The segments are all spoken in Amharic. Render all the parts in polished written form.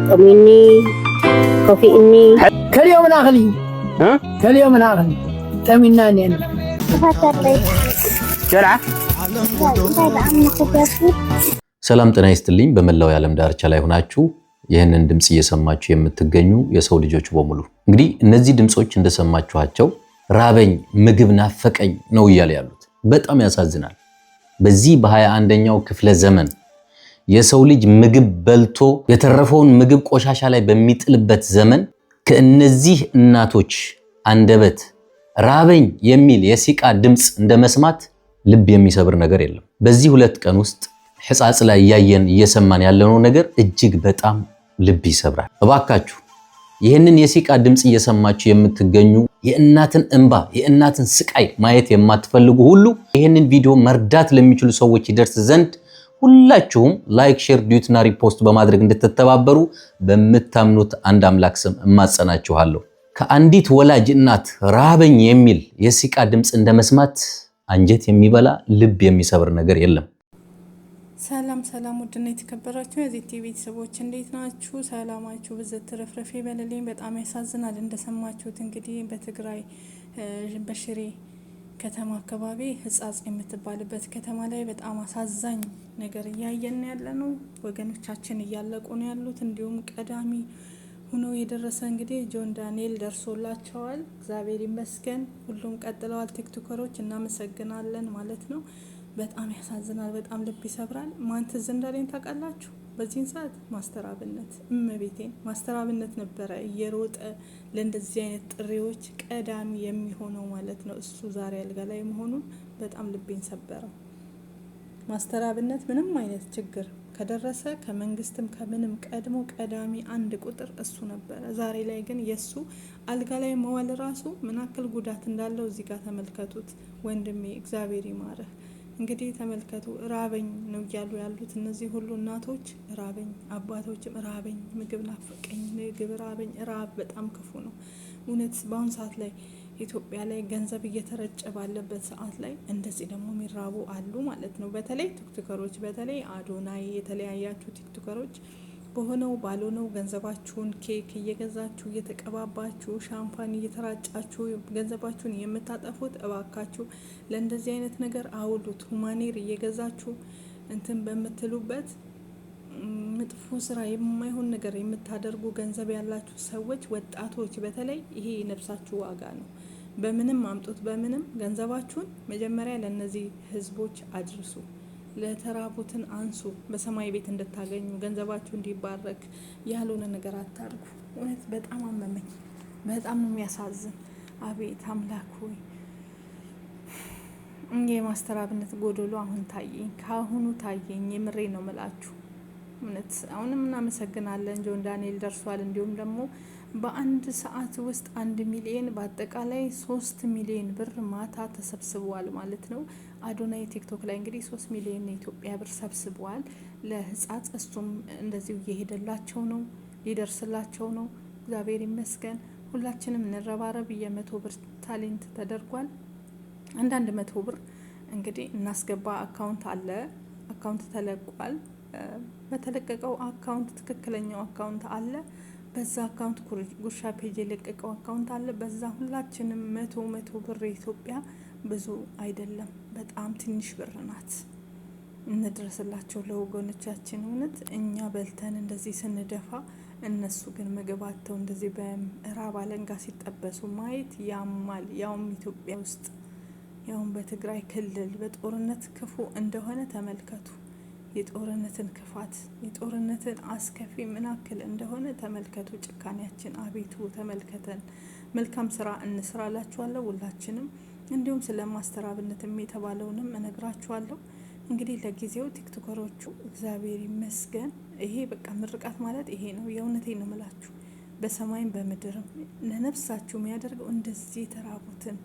طمني كافئني كل يوم ناخلي كل يوم ناخلي تمناني أنا شرعة ሰላም ጤና ይስጥልኝ በመላው የዓለም ዳርቻ ላይ ሆናችሁ ይህንን ድምጽ እየሰማችሁ የምትገኙ የሰው ልጆች በሙሉ እንግዲህ እነዚህ ድምጾች እንደሰማችኋቸው ራበኝ ምግብ ናፈቀኝ ነው እያለ ያሉት በጣም ያሳዝናል። በዚህ በ21ኛው ክፍለ ዘመን የሰው ልጅ ምግብ በልቶ የተረፈውን ምግብ ቆሻሻ ላይ በሚጥልበት ዘመን ከእነዚህ እናቶች አንደበት ራበኝ የሚል የሲቃ ድምጽ እንደመስማት ልብ የሚሰብር ነገር የለም። በዚህ ሁለት ቀን ውስጥ ሕፃጽ ላይ ያየን እየሰማን ያለነው ነገር እጅግ በጣም ልብ ይሰብራል። እባካችሁ ይህንን የሲቃ ድምጽ እየሰማችሁ የምትገኙ የእናትን እንባ የእናትን ስቃይ ማየት የማትፈልጉ ሁሉ ይህንን ቪዲዮ መርዳት ለሚችሉ ሰዎች ይደርስ ዘንድ ሁላችሁም ላይክ፣ ሼር፣ ዲዩትና ሪፖስት በማድረግ እንድትተባበሩ በምታምኑት አንድ አምላክ ስም እማጸናችኋለሁ። ከአንዲት ወላጅ እናት ራበኝ የሚል የሲቃ ድምጽ እንደመስማት አንጀት የሚበላ ልብ የሚሰብር ነገር የለም። ሰላም ሰላም፣ ውድና የተከበራችሁ የዚህ ቲቪ ቤተሰቦች እንዴት ናችሁ? ሰላማችሁ ብዘት ተረፍረፍ ይበልልኝ። በጣም ያሳዝናል። እንደሰማችሁት እንግዲህ በትግራይ በሽሬ ከተማ አካባቢ ሕጻጽ የምትባልበት ከተማ ላይ በጣም አሳዛኝ ነገር እያየን ያለ ነው። ወገኖቻችን እያለቁ ነው ያሉት። እንዲሁም ቀዳሚ ሆኖ የደረሰ እንግዲህ ጆን ዳንኤል ደርሶላቸዋል። እግዚአብሔር ይመስገን። ሁሉም ቀጥለዋል። ቲክቶከሮች እናመሰግናለን ማለት ነው። በጣም ያሳዝናል። በጣም ልብ ይሰብራል። ማን ትዝ እንዳለኝ ታውቃላችሁ? በዚህን ሰዓት ማስተር አብነት እመቤቴን ማስተር አብነት ነበረ እየሮጠ ለእንደዚህ አይነት ጥሪዎች ቀዳሚ የሚሆነው ማለት ነው። እሱ ዛሬ አልጋ ላይ መሆኑን በጣም ልቤን ሰበረው። ማስተር አብነት ምንም አይነት ችግር ከደረሰ ከመንግስትም ከምንም ቀድሞ ቀዳሚ አንድ ቁጥር እሱ ነበረ። ዛሬ ላይ ግን የሱ አልጋ ላይ መዋል ራሱ ምናክል ጉዳት እንዳለው እዚህ ጋር ተመልከቱት። ወንድሜ እግዚአብሔር ይማረህ። እንግዲህ ተመልከቱ፣ ራበኝ ነው እያሉ ያሉት እነዚህ ሁሉ እናቶች። ራበኝ፣ አባቶችም ራበኝ፣ ምግብ ናፈቀኝ፣ ምግብ ራበኝ። ራብ በጣም ክፉ ነው እውነት። በአሁኑ ሰዓት ላይ ኢትዮጵያ ላይ ገንዘብ እየተረጨ ባለበት ሰዓት ላይ እንደዚህ ደግሞ የሚራቡ አሉ ማለት ነው። በተለይ ቲክቶከሮች፣ በተለይ አዶናይ የተለያያችሁ ቲክቶከሮች በሆነው ባልሆነው ገንዘባችሁን ኬክ እየገዛችሁ እየተቀባባችሁ ሻምፓን እየተራጫችሁ ገንዘባችሁን የምታጠፉት እባካችሁ ለእንደዚህ አይነት ነገር አውሉት። ሁማኔር እየገዛችሁ እንትን በምትሉበት መጥፎ ስራ የማይሆን ነገር የምታደርጉ ገንዘብ ያላችሁ ሰዎች፣ ወጣቶች በተለይ ይሄ ነፍሳችሁ ዋጋ ነው። በምንም አምጡት፣ በምንም ገንዘባችሁን መጀመሪያ ለነዚህ ህዝቦች አድርሱ። ለተራቡትን አንሱ። በሰማይ ቤት እንድታገኙ ገንዘባችሁ እንዲባረክ ያልሆነ ነገር አታርጉ። እውነት በጣም አመመኝ። በጣም ነው የሚያሳዝን። አቤት አምላክ ሆይ የማስተር አብነት ጎዶሎ አሁን ታየኝ፣ ካሁኑ ታየኝ። የምሬ ነው ምላችሁ እውነት። አሁንም እናመሰግናለን። ጆን ዳንኤል ደርሷል። እንዲሁም ደግሞ በአንድ ሰዓት ውስጥ 1 ሚሊዮን በአጠቃላይ 3 ሚሊዮን ብር ማታ ተሰብስበዋል ማለት ነው። አዶናይ ቲክቶክ ላይ እንግዲህ 3 ሚሊዮን የኢትዮጵያ ብር ሰብስበዋል ለሕጻጽ። እሱም እንደዚሁ እየሄደላቸው ነው፣ ሊደርስላቸው ነው። እግዚአብሔር ይመስገን። ሁላችንም እንረባረብ። የ100 ብር ታሌንት ተደርጓል። አንዳንድ 100 ብር እንግዲህ እናስገባ። አካውንት አለ፣ አካውንት ተለቋል። በተለቀቀው አካውንት ትክክለኛው አካውንት አለ። በዛ አካውንት ጉርሻ ፔጅ የለቀቀው አካውንት አለ። በዛ ሁላችንም 100 ብር ኢትዮጵያ ብዙ አይደለም፣ በጣም ትንሽ ብር ናት። እንድረስላቸው ለወገኖቻችን። እውነት እኛ በልተን እንደዚህ ስንደፋ እነሱ ግን ምግብ አጥተው እንደዚህ በምዕራብ አለንጋ ሲጠበሱ ማየት ያማል። ያውም ኢትዮጵያ ውስጥ ያውም በትግራይ ክልል በጦርነት ክፉ እንደሆነ ተመልከቱ። የጦርነትን ክፋት የጦርነትን አስከፊ ምናክል እንደሆነ ተመልከቱ። ጭካኔያችን አቤቱ ተመልከተን። መልካም ስራ እንስራላችኋለሁ ሁላችንም። እንዲሁም ስለ ማስተር አብነትም የተባለውንም እነግራችኋለሁ። እንግዲህ ለጊዜው ቲክቶከሮቹ እግዚአብሔር ይመስገን። ይሄ በቃ ምርቃት ማለት ይሄ ነው። የእውነቴ ነው ምላችሁ። በሰማይም በምድርም ለነፍሳችሁ የሚያደርገው እንደዚህ የተራቡትን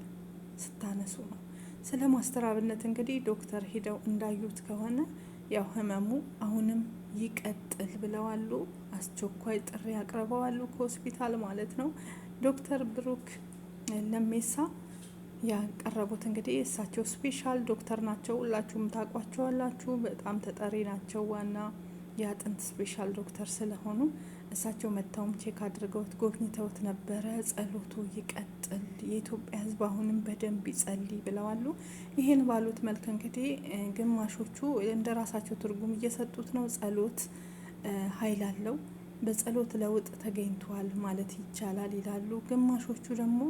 ስታነሱ ነው። ስለ ማስተር አብነት እንግዲህ ዶክተር ሂደው እንዳዩት ከሆነ ያው ህመሙ አሁንም ይቀጥል ብለዋሉ። አስቸኳይ ጥሪ ያቀርበዋሉ ከሆስፒታል ማለት ነው። ዶክተር ብሩክ ለሜሳ ያቀረቡት እንግዲህ እሳቸው ስፔሻል ዶክተር ናቸው። ሁላችሁም ታውቋቸዋላችሁ። በጣም ተጠሪ ናቸው። ዋና የአጥንት ስፔሻል ዶክተር ስለሆኑ እሳቸው መጥተውም ቼክ አድርገውት ጎብኝተውት ነበረ። ጸሎቱ ይቀጥል፣ የኢትዮጵያ ሕዝብ አሁንም በደንብ ይጸልይ ብለዋሉ። ይህን ባሉት መልክ እንግዲህ ግማሾቹ እንደ ራሳቸው ትርጉም እየሰጡት ነው። ጸሎት ኃይል አለው፣ በጸሎት ለውጥ ተገኝቷል ማለት ይቻላል ይላሉ። ግማሾቹ ደግሞ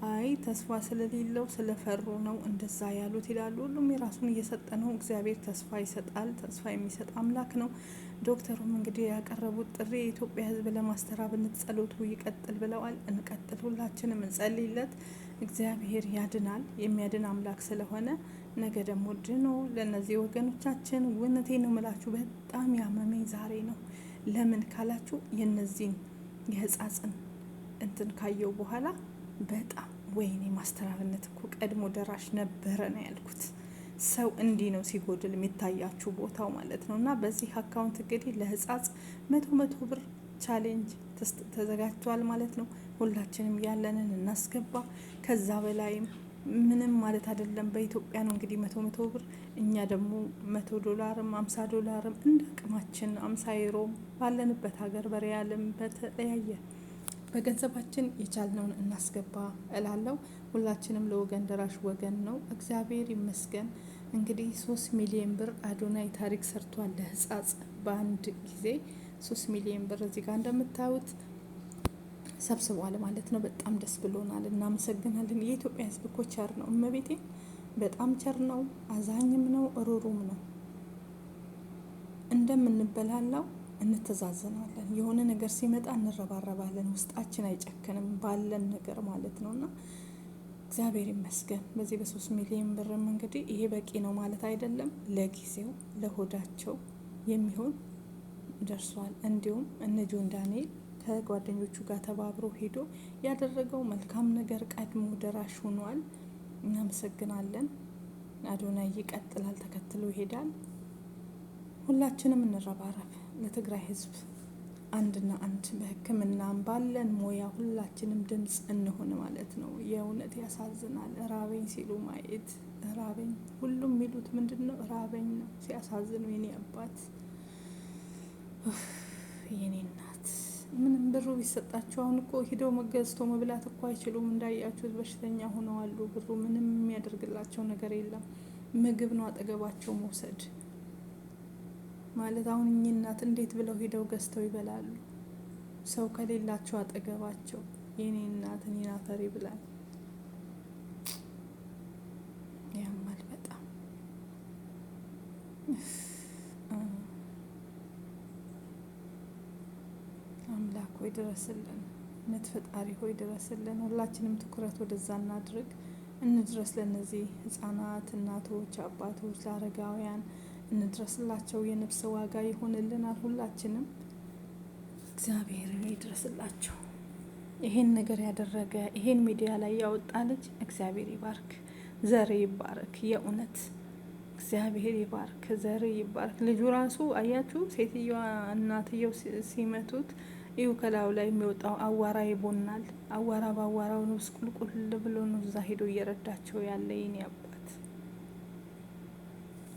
አይ ተስፋ ስለሌለው ስለፈሩ ነው እንደዛ ያሉት ይላሉ። ሁሉም የራሱን እየሰጠ ነው። እግዚአብሔር ተስፋ ይሰጣል፣ ተስፋ የሚሰጥ አምላክ ነው። ዶክተሩም እንግዲህ ያቀረቡት ጥሪ የኢትዮጵያ ሕዝብ ለማስተራብነት ጸሎቱ ይቀጥል ብለዋል። እንቀጥል፣ ሁላችንም እንጸልይለት። እግዚአብሔር ያድናል፣ የሚያድን አምላክ ስለሆነ ነገ ደግሞ ድኖ ለእነዚህ ወገኖቻችን እውነቴ ነው ምላችሁ በጣም ያመመኝ ዛሬ ነው። ለምን ካላችሁ የነዚህን የህጻጽን እንትን ካየው በኋላ በጣም ወይኔ ማስተራብነት እኮ ቀድሞ ደራሽ ነበረ ነው ያልኩት። ሰው እንዲህ ነው ሲጎድል የሚታያችሁ ቦታው ማለት ነው። እና በዚህ አካውንት እንግዲህ ለህጻጽ 100 ብር ቻሌንጅ ተዘጋጅቷል ማለት ነው። ሁላችንም ያለንን እናስገባ። ከዛ በላይም ምንም ማለት አይደለም። በኢትዮጵያ ነው እንግዲህ 100 ብር፣ እኛ ደግሞ $100 $50 እንደ አቅማችን 50 ዩሮም ባለንበት ሀገር በሪያልም በተለያየ በገንዘባችን የቻልነውን እናስገባ እላለሁ። ሁላችንም ለወገን ደራሽ ወገን ነው። እግዚአብሔር ይመስገን። እንግዲህ 3 ሚሊዮን ብር አዶናይ ታሪክ ሰርቷል ለህጻጽ በአንድ ጊዜ 3 ሚሊዮን ብር እዚህ ጋር እንደምታዩት ሰብስቧል ማለት ነው። በጣም ደስ ብሎናል፣ እናመሰግናለን። የኢትዮጵያ ህዝብ እኮ ቸር ነው፣ እመቤቴ በጣም ቸር ነው፣ አዛኝም ነው፣ ሩሩም ነው። እንደምንበላላው እንተዛዘናለን። የሆነ ነገር ሲመጣ እንረባረባለን። ውስጣችን አይጨክንም ባለን ነገር ማለት ነው። እና እግዚአብሔር ይመስገን። በዚህ በ3 ሚሊዮን ብርም እንግዲህ ይሄ በቂ ነው ማለት አይደለም። ለጊዜው ለሆዳቸው የሚሆን ደርሷል። እንዲሁም እነ ጆን ዳንኤል ከጓደኞቹ ጋር ተባብሮ ሄዶ ያደረገው መልካም ነገር ቀድሞ ደራሽ ሆኗል። እናመሰግናለን። አዶናይ ይቀጥላል፣ ተከትሎ ይሄዳል። ሁላችንም እንረባረብ ለትግራይ ህዝብ አንድና አንድ በሕክምናም ባለን ሙያ ሁላችንም ድምጽ እንሆን ማለት ነው። የእውነት ያሳዝናል። ራበኝ ሲሉ ማየት ራበኝ፣ ሁሉም የሚሉት ምንድን ነው? ራበኝ ነው። ሲያሳዝኑ የኔ አባት የኔ እናት ምንም ብሩ ቢሰጣቸው አሁን እኮ ሂደው መገዝቶ መብላት እኮ አይችሉም። እንዳያችሁት በሽተኛ ሆነዋሉ። ብሩ ምንም የሚያደርግላቸው ነገር የለም። ምግብ ነው አጠገባቸው መውሰድ ማለት። አሁን እኚህ እናት እንዴት ብለው ሄደው ገዝተው ይበላሉ? ሰው ከሌላቸው አጠገባቸው። የኔ እናት እኔን አፈሪ ብላል። ያማል በጣም። አምላክ ሆይ ድረስልን፣ እውነት ፈጣሪ ሆይ ድረስልን። ሁላችንም ትኩረት ወደዛ እናድርግ፣ እንድረስ ለነዚህ ህጻናት፣ እናቶች፣ አባቶች፣ ለአረጋውያን እንድረስላቸው። የነፍስ ዋጋ ይሆንልናል። ሁላችንም እግዚአብሔር ይድረስላቸው። ይሄን ነገር ያደረገ ይሄን ሚዲያ ላይ ያወጣ ልጅ እግዚአብሔር ይባርክ፣ ዘር ይባረክ። የእውነት እግዚአብሔር ይባርክ፣ ዘር ይባርክ። ልጁ ራሱ አያችሁ፣ ሴትዮዋ እናትየው ሲመቱት ይሁ ከላዩ ላይ የሚወጣው አዋራ ይቦናል። አዋራ በአዋራው ነው ቁልቁል ብሎ ነው እዛ ሄዶ እየረዳቸው ያለ የኔ አባት።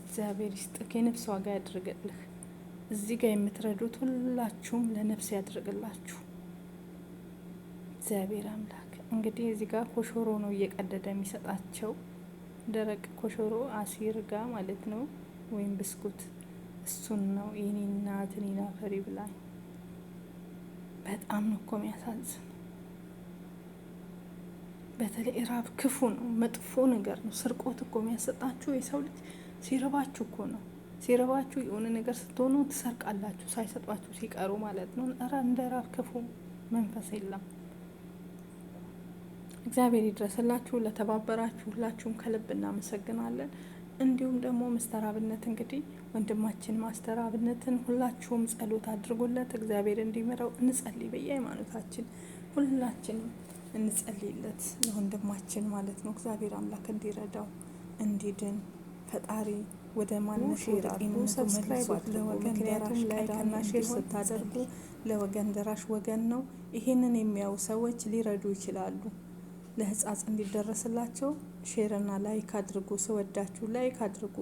እግዚአብሔር ይስጥክ፣ የነፍስ ዋጋ ያድርግልህ። እዚህ ጋር የምትረዱት ሁላችሁም ለነፍስ ያድርግላችሁ እግዚአብሔር አምላክ። እንግዲህ እዚህ ጋር ኮሾሮ ነው እየቀደደ የሚሰጣቸው፣ ደረቅ ኮሾሮ አሲር ጋር ማለት ነው፣ ወይም ብስኩት። እሱን ነው የኔ እናት እኔን አፈሪ ብላኝ። በጣም ነው እኮ የሚያሳዝን። በተለይ ራብ ክፉ ነው፣ መጥፎ ነገር ነው። ስርቆት እኮ የሚያሰጣችሁ የሰው ልጅ ሲረባችሁ እኮ ነው። ሲረባችሁ የሆነ ነገር ስትሆኑ ትሰርቃላችሁ፣ ሳይሰጧችሁ ሲቀሩ ማለት ነው። ኧረ እንደ ራብ ክፉ መንፈስ የለም። እግዚአብሔር ይድረስላችሁ። ለተባበራችሁ ሁላችሁም ከልብ እናመሰግናለን። እንዲሁም ደግሞ ማስተር አብነት እንግዲህ ወንድማችን ማስተር አብነትን ሁላችሁም ጸሎት አድርጉለት፣ እግዚአብሔር እንዲምረው እንጸልይ። በየሃይማኖታችን ሁላችንም እንጸልይለት ለወንድማችን ማለት ነው። እግዚአብሔር አምላክ እንዲረዳው እንዲድን ፈጣሪ ወደ ማነሽ ይራቁ። ሰብስክራይብ ለወገን ደራሽ ላይክና ሼር ስታደርጉ ለወገን ደራሽ ወገን ነው። ይሄንን የሚያዩ ሰዎች ሊረዱ ይችላሉ። ለህጻጽ እንዲደረስላቸው ሼርና ላይክ አድርጉ። ስወዳችሁ ላይክ አድርጉ።